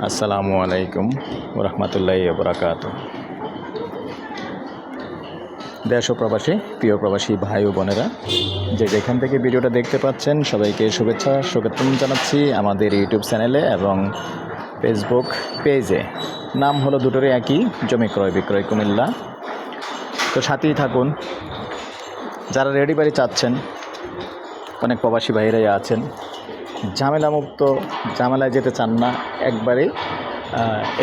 আসসালামু আলাইকুম রহমতুল্লাহি ওয়া বারাকাতুহু। দেশ ও প্রবাসী, প্রিয় প্রবাসী ভাই ও বোনেরা, যে যেখান থেকে ভিডিওটা দেখতে পাচ্ছেন সবাইকে শুভেচ্ছা স্বাগতম জানাচ্ছি আমাদের ইউটিউব চ্যানেলে এবং ফেসবুক পেজে। নাম হলো দুটোরই একই, জমি ক্রয় বিক্রয় কুমিল্লা। তো সাথেই থাকুন। যারা রেডি বাড়ি চাচ্ছেন, অনেক প্রবাসী ভাইরাই আছেন ঝামেলামুক্ত, ঝামেলায় যেতে চান না, একবারে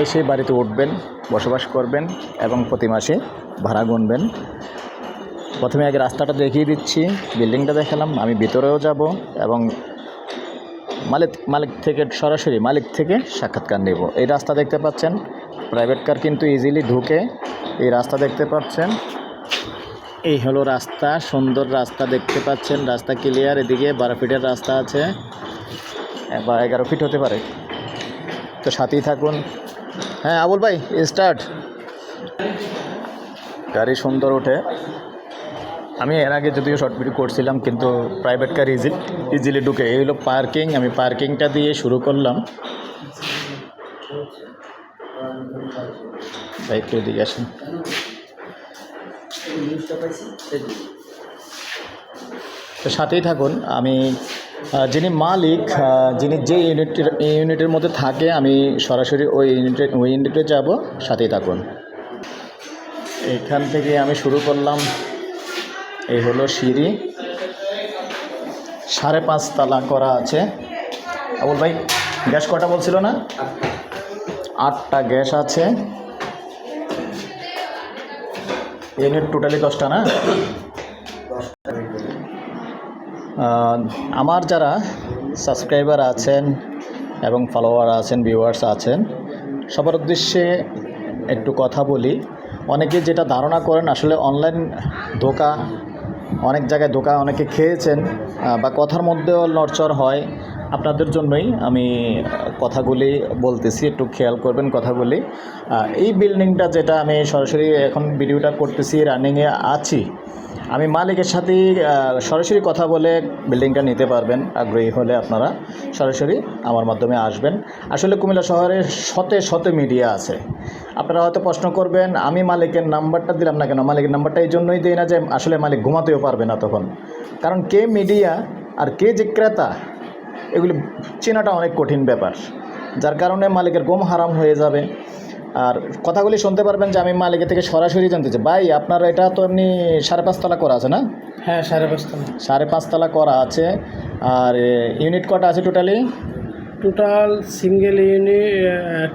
এসে বাড়িতে উঠবেন, বসবাস করবেন এবং প্রতি মাসে ভাড়া গুনবেন। প্রথমে আগে রাস্তাটা দেখিয়ে দিচ্ছি, বিল্ডিংটা দেখালাম, আমি ভিতরেও যাব এবং মালিক থেকে সরাসরি মালিক থেকে সাক্ষাৎকার নেব। এই রাস্তা দেখতে পাচ্ছেন, প্রাইভেট কার কিন্তু ইজিলি ঢুকে এই রাস্তা দেখতে পাচ্ছেন। এই হলো রাস্তা, সুন্দর রাস্তা দেখতে পাচ্ছেন, রাস্তা ক্লিয়ার। এদিকে 12 ফিটের রাস্তা আছে বা 11 ফিট হতে পারে। তো সাথেই থাকুন। হ্যাঁ আবুল ভাই, স্টার্ট। গাড়ি সুন্দর ওঠে। আমি এর আগে যদিও শর্ট ভিডিও করছিলাম, কিন্তু প্রাইভেট কার ইজিলি ঢুকে। এই হলো পার্কিং, আমি পার্কিংটা দিয়ে শুরু করলাম। ভাই একটু এদিকে আসেন। তো সাথেই থাকুন। আমি যিনি মালিক, যিনি যে ইউনিটের মধ্যে থাকে, আমি সরাসরি ওই ইউনিটে যাব। সাথেই থাকুন। এখান থেকে আমি শুরু করলাম। এই হলো সিঁড়ি, 5.5 তলা করা আছে। আবুল ভাই, গ্যাস কটা বলছিল না? 8টা গ্যাস আছে। ইউনিট টোটালি 10টা না? আমার যারা সাবস্ক্রাইবার আছেন এবং ফলোয়ার আছেন, ভিউয়ার্স আছেন, সবার উদ্দেশ্যে একটু কথা বলি। অনেকে যেটা ধারণা করেন, আসলে অনলাইন ধোঁকা, অনেক জায়গায় ধোঁকা অনেকে খেয়েছেন বা কথার মধ্যেও নড়চড় হয়। আপনাদের জন্যই আমি কথাগুলি বলতেছি, একটু খেয়াল করবেন কথাগুলি। এই বিল্ডিংটা যেটা আমি সরাসরি এখন ভিডিওটা করতেছি, রানিংয়ে আছি, আমি মালিকের সাথেই সরাসরি কথা বলে বিল্ডিংটা নিতে পারবেন। আগ্রহী হলে আপনারা সরাসরি আমার মাধ্যমে আসবেন। আসলে কুমিল্লা শহরে শতে শতে মিডিয়া আছে। আপনারা হয়তো প্রশ্ন করবেন, আমি মালিকের নাম্বারটা দিলাম না কেন? মালিকের নাম্বারটা এই জন্যই দিই না যে আসলে মালিক ঘুমাতেও পারবে না তখন, কারণ কে মিডিয়া আর কে যে ক্রেতা, এগুলি চেনাটা অনেক কঠিন ব্যাপার, যার কারণে মালিকের ঘুম হারাম হয়ে যাবে। আর কথাগুলি শুনতে পারবেন যে আমি মালিকের থেকে সরাসরি জানতে চাই, ভাই আপনার এটা তো এমনি 5.5 তলা করা আছে না? হ্যাঁ, 5.5 তলা। 5.5 তলা করা আছে। আর ইউনিট কটা আছে totally? Total single unit,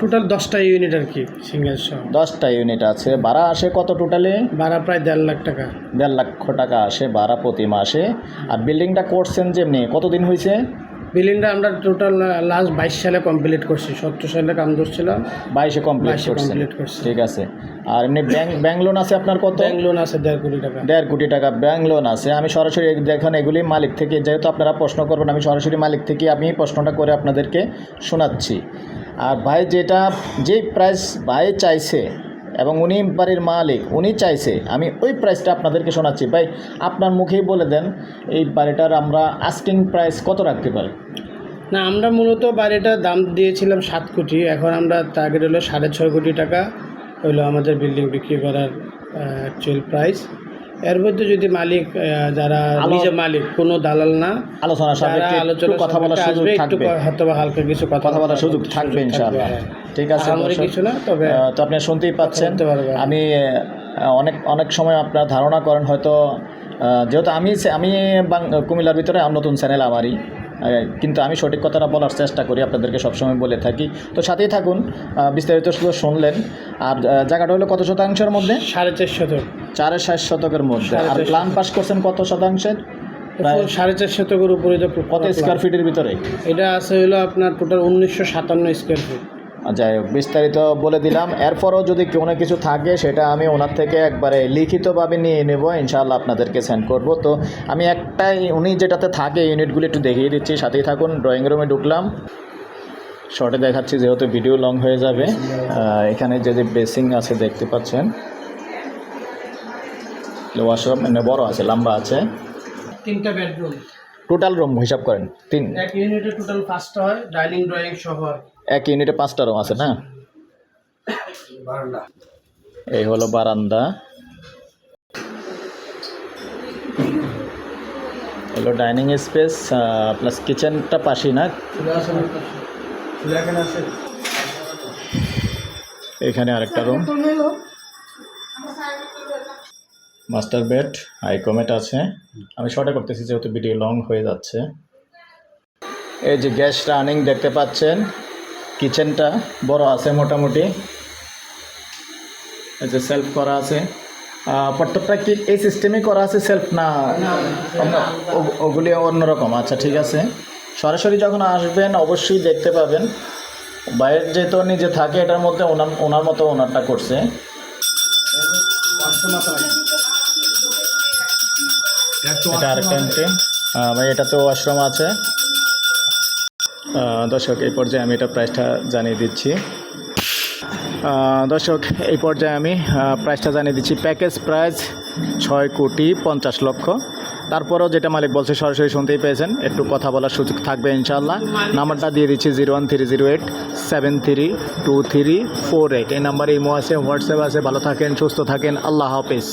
total 10টা ইউনিট আর কি, সিঙ্গেল সহ 10টা ইউনিট আছে। ভাড়া আসে কত টোটালি? ভাড়া প্রায় 1.5 লাখ টাকা। 1.5 লক্ষ টাকা আসে ভাড়া প্রতি মাসে। আর বিল্ডিংটা করছেন যেমনি, কতদিন হয়েছে? বিল্ডিংটা আমরা টোটাল লাস্ট 22 সালে কমপ্লিট করছি। 17 সালে কাম ধরছিলাম, 22-এ কমপ্লিট করছি। ঠিক আছে। আর এমনি ব্যাংক লোন আছে আপনার কত? ব্যাংক লোন আছে 1.5 কোটি টাকা। 1.5 কোটি টাকা ব্যাংক লোন আছে। আমি সরাসরি দেখেন, এগুলি মালিক থেকে, যেহেতু আপনারা প্রশ্ন করবেন, আমি সরাসরি মালিক থেকে আমি প্রশ্নটা করে আপনাদেরকে শোনাচ্ছি। আর ভাই যেই প্রাইস ভাই চাইছে এবং উনি বাড়ির মালিক, উনি চাইছে, আমি ওই প্রাইসটা আপনাদেরকে শোনাচ্ছি। ভাই আপনার মুখেই বলে দেন, এই বাড়িটার আমরা আস্কিং প্রাইস কত রাখতে পারি? না, আমরা মূলত বাড়িটার দাম দিয়েছিলাম 7 কোটি। এখন আমরা টার্গেট হলো 6.5 কোটি টাকা হলো আমাদের বিল্ডিং বিক্রি করার অ্যাকচুয়াল প্রাইস। এর মধ্যে যদি মালিক, যারা নিজে মালিক, কোনো দালাল না, আলোচনা কথা বলার সুযোগ থাকবে, হয়তো হালকা কিছু কথা বলার সুযোগ থাকবে ইনশাআল্লাহ। ঠিক আছে, কিছু না, তবে তো আপনি শুনতেই পাচ্ছেন। আমি অনেক সময় আপনারা ধারণা করেন হয়তো, যেহেতু আমি কুমিল্লার ভিতরে নতুন চ্যানেল আমারই, কিন্তু আমি সঠিক কথাটা বলার চেষ্টা করি, আপনাদেরকে সবসময় বলে থাকি। তো সাথেই থাকুন, বিস্তারিত শুনলেন। আর জায়গাটা হলো কত শতাংশের মধ্যে? 4.5 শতক। 4.5 শতকের মধ্যে। আর প্ল্যান পাস করছেন কত শতাংশের? প্রায় 4.5 শতকের উপরে। কত স্কোয়ার ফিটের ভিতরে? এটা আছে হলো আপনার টোটাল 1957 স্কোয়ার ফিট। যাই হোক, বিস্তারিত বলে দিলাম। এরপরও যদি কোনো কিছু থাকে সেটা আমি ওনার থেকে একবারে লিখিতভাবে নিয়ে নেব, ইনশাআল্লাহ আপনাদেরকে সেন্ড করব। তো আমি একটাই, উনি যেটাতে থাকে ইউনিটগুলি একটু দেখিয়ে দিচ্ছি, সাথেই থাকুন। ড্রয়িং রুমে ঢুকলাম, শর্টে দেখাচ্ছি যেহেতু ভিডিও লং হয়ে যাবে। এখানে যে বেসিং আছে দেখতে পাচ্ছেন, ওয়াশরুম এমনি বড় আছে, লম্বা আছে। 3টা বেডরুম, টোটাল রুম হিসাব করেন 3, এক ইউনিটে টোটাল 5টা হয়, ডাইনিং ড্রয়িং সহ। এক ইউনিটে 5টা রুম আছে না? বারান্দা, এই হলো বারান্দা, হলো ডাইনিং স্পেস প্লাস কিচেনটা পাশেই না? এখানে আরেকটা রুম, মাস্টার বেড, হাইকমেট আছে। আমি শর্টে করতেছি যেহেতু ভিডিও লং হয়ে যাচ্ছে। এই যে গ্যাস রানিং দেখতে পাচ্ছেন, কিচেনটা বড় আছে মোটামুটি। এই যে সেলফ করা আছে, প্রত্যেকটা কি এই সিস্টেমে করা আছে সেলফ না ওগুলি অন্যরকম? আচ্ছা ঠিক আছে, সরাসরি যখন আসবেন অবশ্যই দেখতে পাবেন। বাইরের যেহেতু নিজে থাকে এটার মধ্যে ওনার মতো ওনারটা করছে। এটা আরেকটা এন্ট্রি ভাই, এটাতে ওয়াশরুম আছে। দর্শক এই পর্যায়ে আমি এটা প্রাইসটা জানিয়ে দিচ্ছি। দর্শক এই পর্যায়ে আমি প্রাইসটা জানিয়ে দিচ্ছি। Package price 6,50,00,000। তারপরেও যেটা মালিক বলছে সরাসরি শুনতেই পেয়েছেন, একটু কথা বলার সুযোগ থাকবে ইনশাল্লাহ। নাম্বারটা দিয়ে দিচ্ছি 01308732348। এই নাম্বারে ইমো আছে, হোয়াটসঅ্যাপ আছে। ভালো থাকেন, সুস্থ থাকেন, আল্লাহ হাফেজ।